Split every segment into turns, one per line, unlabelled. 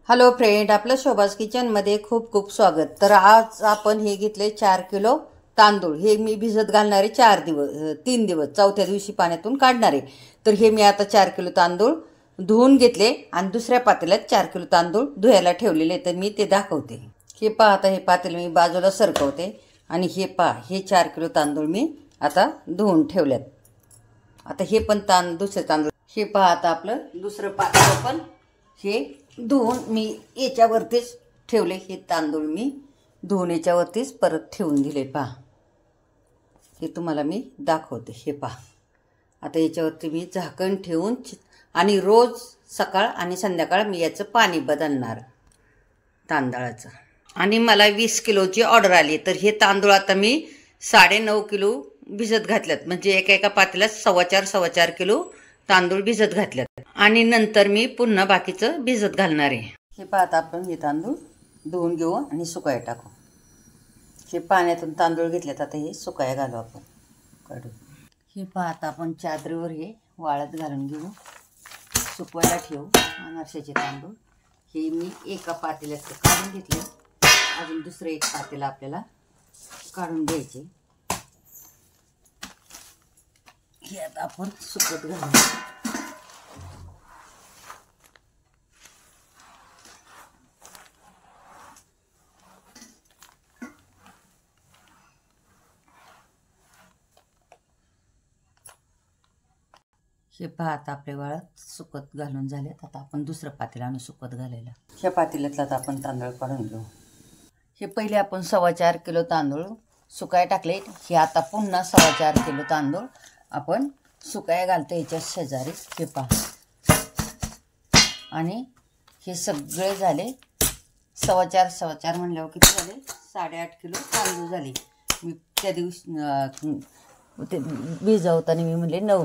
Hello friend, आपलं शोभाज किचनमध्ये खूप खूप स्वागत. तर आज आपण हे घेतले 4 किलो तांदूळ. हे मी भिजत घालणारे 3 दिवस, चौथ्या दिवशी पाण्यातून काढणारे. तर हे मी आता 4 किलो तांदूळ धुवून घेतले आणि दुसऱ्या पातेल्यात 4 किलो तांदूळ धुवायला ठेवलेले. तर मी ते दाखवते. हे पहा, आता हे पातेलं मी बाजूला सरकवते आणि हे पहा, हे 4 किलो तांदूळ मी आता धुवून ठेवल्यात. आता हे पण दुसरे तांदूळ हे पहा, आता आपलं दुसरं पातेलं पण हे धुवून मी याच्यावरतीच ठेवले. हे तांदूळ मी धुवून याच्यावरतीच परत ठेवून दिले. पहा, हे तुम्हाला मी दाखवते. हे पहा, आता याच्यावरती मी झाकण ठेवून आणि रोज सकाळ आणि संध्याकाळ मी याचं पाणी बदलणार तांदळाचं. आणि मला 20 किलोची ऑर्डर आली. तर हे तांदूळ आता मी 9.5 किलो भिजत घातल्यात. म्हणजे एका पातेल्यात 4.25 किलो तांदूळ भिजत घातल्यात आणि नंतर मी पुन्हा बाकीचं भिजत घालणार आहे. हे पहा, आता आपण हे तांदूळ धुवून घेऊ आणि सुकाय टाकू. हे पाण्यातून तांदूळ घेतलेत, आता हे सुकाय घालू आपण, काढू. हे पहा, आता आपण चादरीवर हे वाळत घालून घेऊ, सुकवायला ठेवू. अनारशाचे तांदूळ हे मी एका पातेल्यात काढून घेतले. अजून दुसरं एक पातेलं आपल्याला काढून घ्यायचे. हे आता आपण सुकत घालू. हे पहा, आता आपले वाळत सुकत घालून झालेत. आता आपण दुसरं पातेलं आणू सुकत घालायला. ह्या पातेल्यातला आता आपण तांदूळ काढून घेऊ. हे पहिले आपण 4.25 किलो तांदूळ सुकाय टाकले. हे आता पुन्हा 4.25 किलो तांदूळ आपण सुकाय घालतो याच्या शेजारी. हे पहा, आणि हे सगळे झाले 4.25 म्हणल्यावर किती झाले? 8.5 किलो तांदूळ झाले. मी त्या दिवशी ते भिजवताना मी म्हणले 9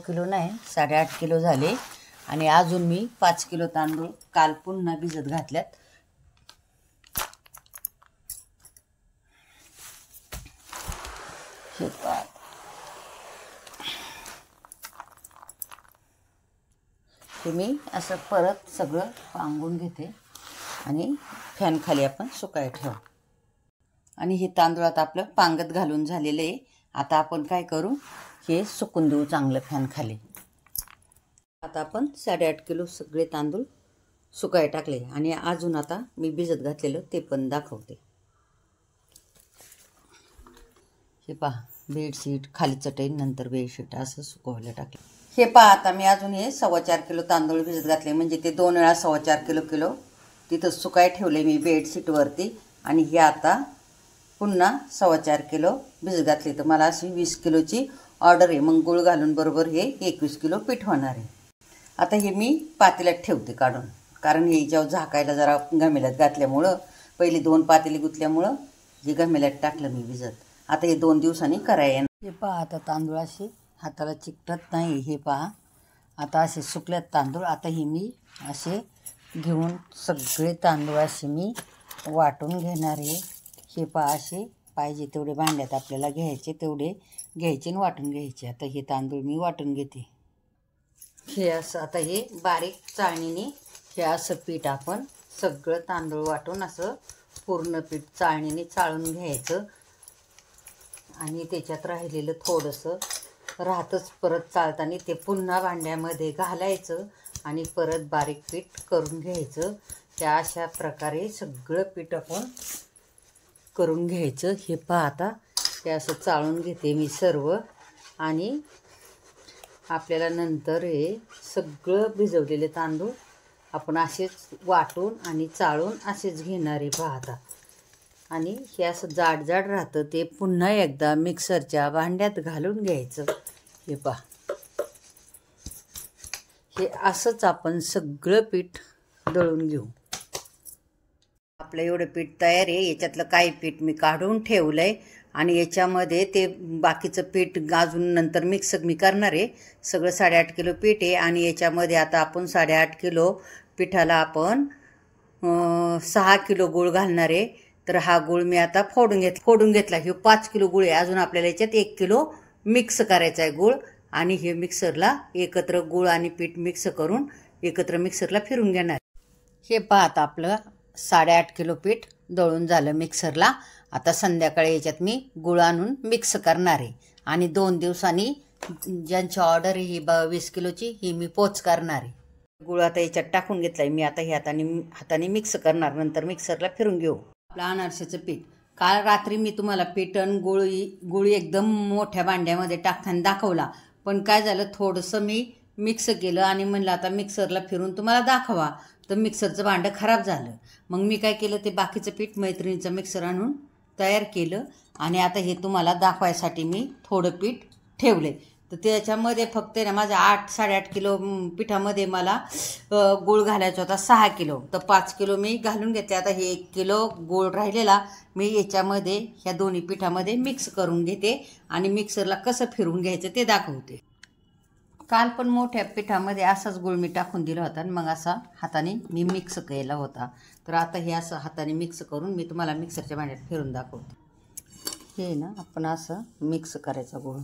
किलो नाही, 8.5 किलो झाले. आणि अजून मी 5 किलो तांदूळ काल पुन्हा भिजत घातल्यात. हे पहा, ते मी असं परत सगळं पांगून घेते आणि फॅन खाली आपण सुकाय ठेवू. आणि हे तांदूळ आता आपलं पांगत घालून झालेलं आहे. आता आपण काय करू, हे सुकून देऊ चांगलं फॅन खाली. आता आपण 8.5 किलो सगळे तांदूळ सुकाय टाकले आणि अजून आता मी भिजत घातलेलं ते पण दाखवते. हे पहा, बेडशीट, खाली चटई, नंतर बेडशीट असं सुकवायला टाकले. हे पहा, आता मी अजून हे 4.25 किलो तांदूळ भिजत घातले. म्हणजे ते 2 वेळा 4.25 किलो तिथं सुकाय ठेवले मी बेडशीटवरती. आणि हे आता पुन्हा 4.25 किलो भिजत घातले. तर मला अशी 20 किलोची ऑर्डर आहे. मग गुळ घालून बरोबर हे 21 किलो पीठ होणार आहे. आता हे मी पातेल्यात ठेवते काढून, कारण हे जेव्हा झाकायला जरा घमेल्यात घातल्यामुळं, पहिली 2 पातेली गुतल्यामुळं हे घमेल्यात टाकलं मी भिजत. आता हे 2 दिवसांनी करायला. हे पहा, आता तांदूळ असे हाताला चिकटत नाही. हे पहा, आता असे सुकल्यात तांदूळ. आता हे मी असे घेऊन सगळे तांदूळ असे मी वाटून घेणार आहे. हे पहा, असे पाहिजे तेवढे भांड्यात आपल्याला घ्यायचे, तेवढे घ्यायचे आणि वाटून घ्यायचे. आता हे तांदूळ मी वाटून घेते. हे असं आता हे बारीक चाळणीने हे असं पीठ आपण सगळं तांदूळ वाटून असं पूर्ण पीठ चाळणीने चाळून घ्यायचं. आणि त्याच्यात राहिलेलं थोडंसं राहतच, परत चालताना ते पुन्हा भांड्यामध्ये घालायचं आणि परत बारीक पीठ करून घ्यायचं. त्या अशा प्रकारे सगळं पीठ आपण करून घ्यायचं. हे पहा, आता ते असं चाळून घेते मी सर्व. आणि आपल्याला नंतर हे सगळं भिजवलेले तांदूळ आपण असेच वाटून आणि चाळून असेच घेणार आहे. पहा आता, आणि हे असं जाड जाड राहतं, ते पुन्हा एकदा मिक्सरच्या भांड्यात घालून घ्यायचं. हे पहा, हे असंच आपण सगळं पीठ दळून घेऊ. आपलं एवढं पीठ तयार आहे. याच्यातलं काही पीठ मी काढून ठेवलं आहे आणि याच्यामध्ये ते बाकीचं पीठ अजून नंतर मिक्स मी करणार आहे. सगळं 8.5 किलो पीठ आहे आणि याच्यामध्ये आता आपण 8.5 किलो पिठाला आपण 6 किलो गूळ घालणार आहे. तर हा गूळ मी आता फोडून घेतला. हे 5 किलो गूळ आहे. अजून आपल्याला याच्यात 1 किलो मिक्स करायचा आहे गूळ. आणि हे मिक्सरला एकत्र गूळ आणि पीठ मिक्स करून एकत्र मिक्सरला फिरून घेणार. हे पाहत आपलं 8.5 किलो पीठ दळून झालं मिक्सरला. आता संध्याकाळी याच्यात मी गुळ आणून मिक्स करणार आहे आणि 2 दिवसांनी ज्यांची ऑर्डर आहे ही 20 किलोची ही मी पोच करणार आहे. गुळ आता याच्यात टाकून घेतला आहे मी. आता हे हाताने मिक्स करणार, नंतर मिक्सरला फिरून घेऊ. आपलं अनारशाचं पीठ काल रात्री मी तुम्हाला पीठ आणि गुळ एकदम मोठ्या भांड्यामध्ये टाकताना दाखवला, पण काय झालं थोडंसं मी मिक्स केलं आणि म्हणलं आता मिक्सरला फिरून तुम्हाला दाखवा, तर मिक्सरचं भांडं खराब झालं. मग मी काय केलं, ते बाकीचं पीठ मैत्रिणीचं मिक्सर आणून तयार केलं आणि आता हे तुम्हाला दाखवायसाठी मी थोडं पीठ ठेवले. तर त्याच्यामध्ये फक्त ना माझ्या 8-8.5 किलो पिठामध्ये मला गूळ घालायचा होता 6 किलो, तर 5 किलो मी घालून घेतले. आता हे 1 किलो गूळ राहिलेला मी याच्यामध्ये ह्या दोन्ही पिठामध्ये मिक्स करून घेते आणि मिक्सरला कसं फिरून घ्यायचं ते दाखवते. काल पण मोठ्या पिठामध्ये असाच गूळ मी टाकून दिला होता आणि मग असा हाताने मी मिक्स केला होता. तर आता हे असं हाताने मिक्स करून मी तुम्हाला मिक्सरच्या भांड्यात फिरून दाखवते. हे ना आपण असं मिक्स करायचं गूळ,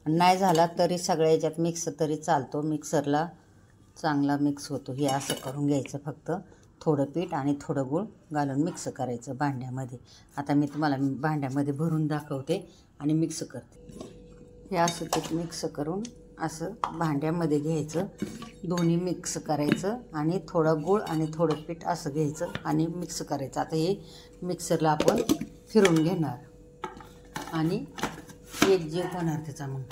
नाही झाला तरी सगळ्या याच्यात मिक्स तरी चालतो, मिक्सरला चांगला मिक्स होतो. हे असं करून घ्यायचं, फक्त थोडं पीठ आणि थोडं गूळ घालून मिक्स करायचं भांड्यामध्ये. आता मी तुम्हाला भांड्यामध्ये भरून दाखवते आणि मिक्स करते. हे असं पीठ मिक्स करून असं भांड्यामध्ये घ्यायचं, दोन्ही मिक्स करायचं आणि थोडं गूळ आणि थोडं पीठ असं घ्यायचं आणि मिक्स करायचं. आता हे मिक्सरला आपण फिरून घेणार आणि एक जीव होणार त्याचा. मग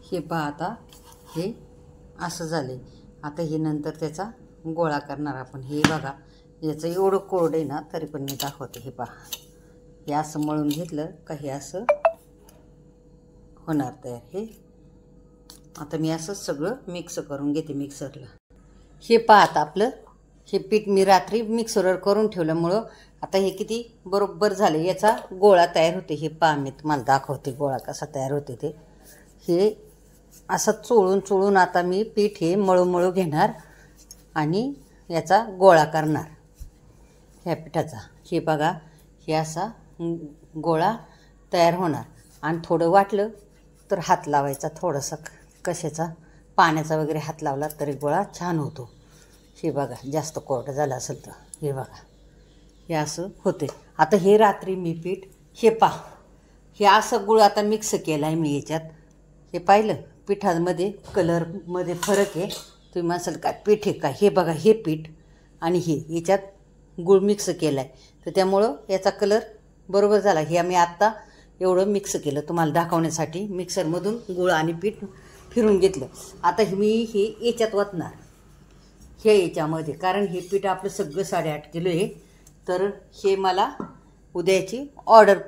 हे पहा आता हे असं झाले. आता हे नंतर त्याचा गोळा करणार आपण. हे बघा याचं एवढं कोरडं आहे ना, तरी पण मी दाखवते. हे पहा, हे असं मळून घेतलं का हे असं होणार तयार. हे आता मी असं सगळं मिक्स करून घेते मिक्सरला. हे पहा आता आपलं हे पीठ मी रात्री मिक्सरवर करून ठेवल्यामुळं आता हे किती बरोबर झाले, याचा गोळा तयार होते. हे पहा मी तुम्हाला दाखवते गोळा कसा तयार होते ते. हे असं चोळून आता मी पीठ हे मळू घेणार आणि याचा गोळा करणार ह्या पिठाचा. हे बघा हे असा गोळा तयार होणार आणि थोडं वाटलं तर हात लावायचा थोडासा, कशाचा पाण्याचा वगैरे हात लावला तरी गोळा छान होतो. हे बघा जास्त कोरडं झालं असेल तर हे बघा हे असं होते. आता हे रात्री मी पीठ हे पहा हे असं गुळ आता मिक्स केला आहे मी याच्यात. हे पाहिलं पिठामध्ये कलरमध्ये फरक आहे. तुम्ही म्हणाल काय पीठ आहे का, हे बघा हे पीठ आणि हे याच्यात गुळ मिक्स केला आहे, तर त्यामुळं याचा कलर बरोबर झाला. हे आम्ही आत्ता एवढं मिक्स केलं तुम्हाला दाखवण्यासाठी. मिक्सरमधून गुळ आणि पीठ फिरून घेतलं. आता मी हे याच्यात ओतणार हे याच्यामध्ये, कारण हे पीठ आपलं सगळं 8.5 किलो आहे. तर हे मला उद्याची ऑर्डर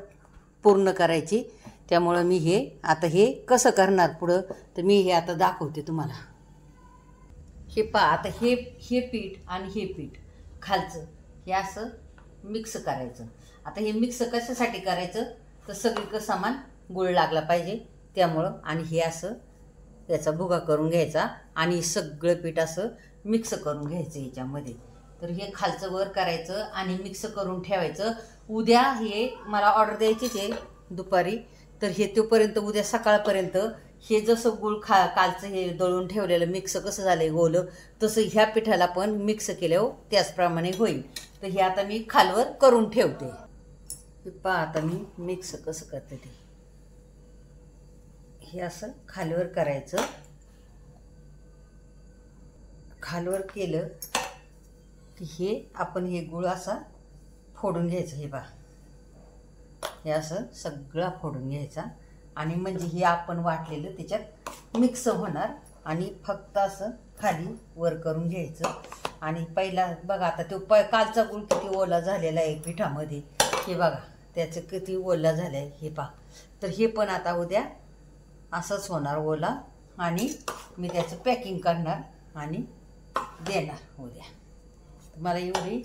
पूर्ण करायची, त्यामुळं मी हे आता हे कसं करणार पुढं तर मी हे आता दाखवते तुम्हाला. हे पहा आता हे पीठ आणि हे पीठ खालचं हे असं मिक्स करायचं. आता हे मिक्स कशासाठी करायचं तर सगळीकडं समान गुळ लागला पाहिजे त्यामुळं. आणि हे असं याचा भुगा करून घ्यायचा आणि सगळं पीठ असं मिक्स करून घ्यायचं याच्यामध्ये. तर हे खालचं वर करायचं आणि मिक्स करून ठेवायचं. उद्या हे मला ऑर्डर द्यायचीच आहे दुपारी, तर हे तोपर्यंत उद्या सकाळपर्यंत हे जसं गुळ कालचं हे दळून ठेवलेलं मिक्स कसं झालं गोलं, तसं ह्या पिठाला पण मिक्स केल्यावर त्याचप्रमाणे होईल. तर हे आता मी खालवर करून ठेवते. पहा आता मी मिक्स कसं करते ते. हे असं खालवर करायचं, खालवर केलं की हे आपण हे गुळ असा फोडून घ्यायचं. हे पहा हे असं सगळा फोडून घ्यायचा आणि म्हणजे हे आपण वाटलेलं त्याच्यात मिक्स होणार आणि फक्त असं खाली वर करून घ्यायचं. आणि पहिला बघा आता तो कालचा गुळ किती ओला झालेला आहे पिठामध्ये. हे बघा त्याचं किती ओला झालं आहे हे पहा. तर हे पण आता उद्या असंच होणार ओला आणि मी त्याचं पॅकिंग करणार आणि देणार उद्या. मला एवढी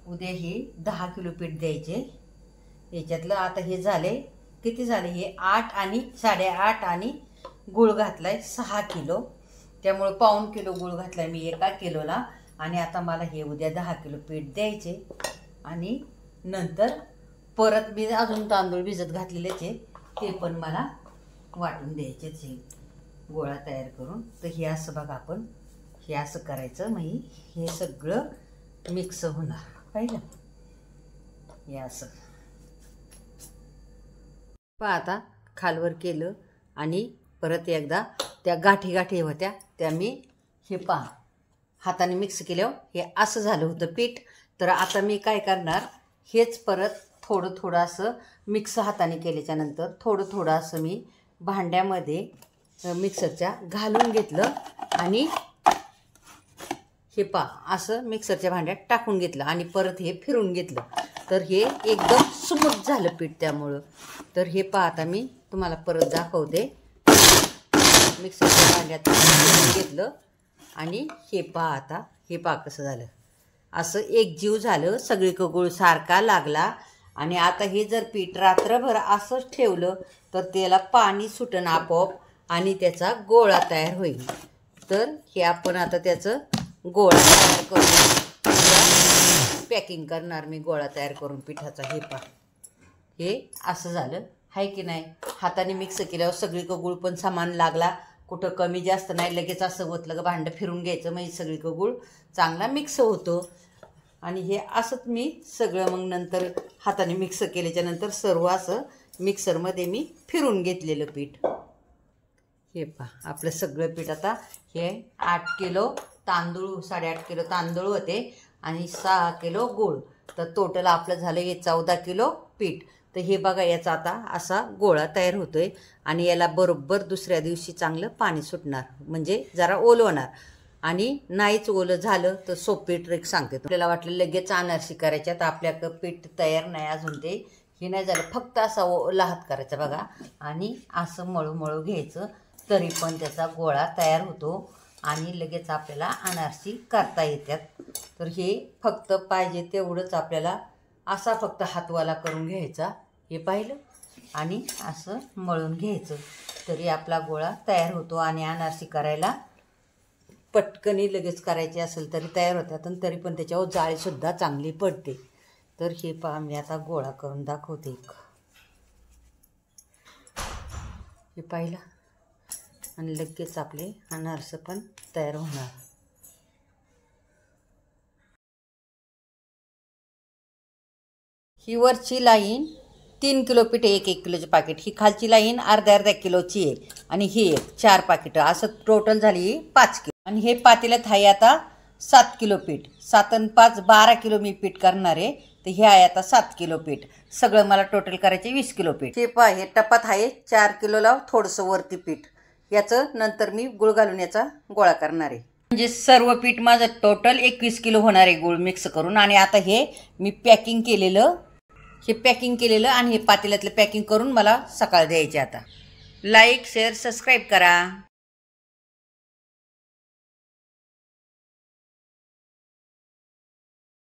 उद्या हे 10 किलो पीठ द्यायचे. याच्यातलं आता हे झाले किती झाले, हे 8 आणि 8.5 आणि गूळ घातला आहे 6 किलो, त्यामुळं 1.25 किलो गूळ घातला आहे मी 1 किलोला. आणि आता मला हे उद्या 10 किलो पीठ द्यायचे आणि नंतर परत मी अजून तांदूळ भिजत घातलेलेच आहे, ते पण मला वाटून द्यायचेच आहे गोळा तयार करून. तर हे असं बघा, आपण हे असं करायचं, मग हे सगळं मिक्स होणार. पाहिलं हे असं पहा. आता खालवर केलं आणि परत एकदा त्या गाठी गाठी होत्या त्या मी हे पहा हाताने मिक्स केल्यावर हे असं झालं होतं पीठ. तर आता मी काय करणार, हेच परत थोडं थोडं असं मिक्स हाताने केल्याच्या नंतर थोडं थोडं असं मी भांड्यामध्ये मिक्सरच्या घालून घेतलं आणि हे पहा असं मिक्सरच्या भांड्यात टाकून घेतलं आणि परत हे फिरून घेतलं. तर हे एकदम स्मूथ झालं पीठ त्यामुळं. तर हे पहा आता मी तुम्हाला परत दाखवते. मिक्सरच्या भांड्यात फिरून घेतलं आणि हे पहा, आता हे पहा कसं झालं, असं एकजीव झालं, सगळीकडं गुळ सारखा लागला. आणि आता हे जर पीठ रात्रभर असंच ठेवलं तर त्याला पाणी सुटणं आपोआप आणि त्याचा गोळा तयार होईल. तर हे आपण आता त्याचं गोळा तयार करून पॅकिंग करणार मी, गोळा तयार करून पिठाचा. हे पहा हे असं झालं आहे की नाही. हाताने मिक्स केल्यावर सगळीकडं गुळ पण समान लागला, कुठं कमी जास्त नाही. लगेच असं ओतलं का भांडं फिरून घ्यायचं, म्हणजे सगळीकडं गुळ चांगला मिक्स होतो. आणि हे असंच मी सगळं मग नंतर हाताने मिक्स केल्याच्या नंतर सर्व असं मिक्सरमध्ये मी फिरून घेतलेलं पीठ. हे पहा आपलं सगळं पीठ. आता हे 8 किलो तांदूळ, 8.5 किलो तांदूळ होते आणि 6 किलो गूळ, तर टोटल आपलं झालं हे 14 किलो पीठ. तर हे बघा याचा आता असा गोळा तयार होतोय आणि याला बरोबर दुसऱ्या दिवशी चांगलं पाणी सुटणार, म्हणजे जरा ओलं होणार. आणि नाहीच ओलं झालं तर सोपी ट्रिक सांगते आपल्याला. वाटलं लगेच अनारसी करायच्या, तर आपल्याकडं पीठ तयार नाही अजून, ते हे नाही झालं, फक्त असा ओला हात करायचा बघा आणि असं मळू मळू घ्यायचं, तरी पण त्याचा गोळा तयार होतो आणि लगेच आपल्याला अनारसी करता येतात. तर हे फक्त पाहिजे तेवढंच आपल्याला असा फक्त हातवाला करून घ्यायचा, हे पाहिलं, आणि असं मळून घ्यायचं, तरी आपला गोळा तयार होतो. आणि अनारसी करायला पटकनी लगेच करायची असेल तरी तयार होतात आणि तरी पण त्याच्यावर जाळीसुद्धा चांगली पडते. तर हे पहा मी आता गोळा करून दाखवते. हे पाहिलं, आणि लगेच आपले अनारसे पण तयार होणार. ही वरची लाईन 3 किलो पीठ आहे, 1 किलोचे पाकिट. ही खालची लाईन अर्ध्या किलोची आहे आणि ही 4 पाकिटं, असं टोटल झाली 5 किलो. आणि हे पातेल्यात आहे आता 7 किलो पीठ. 7 आणि 5 12 किलो मी पीठ करणार आहे. तर हे आहे आता 7 किलो पीठ. सगळं मला टोटल करायचे 20 किलो पीठ. हे पहा हे टपात आहे 4 किलोला थोडंसं वरती पीठ. याचं नंतर मी गुळ घालून याचा गोळा करणार आहे. म्हणजे सर्व पीठ माझं टोटल 21 किलो होणार आहे गुळ मिक्स करून. आणि आता हे मी पॅकिंग केलेलं आणि हे पातेल्यातलं पॅकिंग करून मला सकाळ द्यायचे. आता लाईक शेअर सबस्क्राईब करा.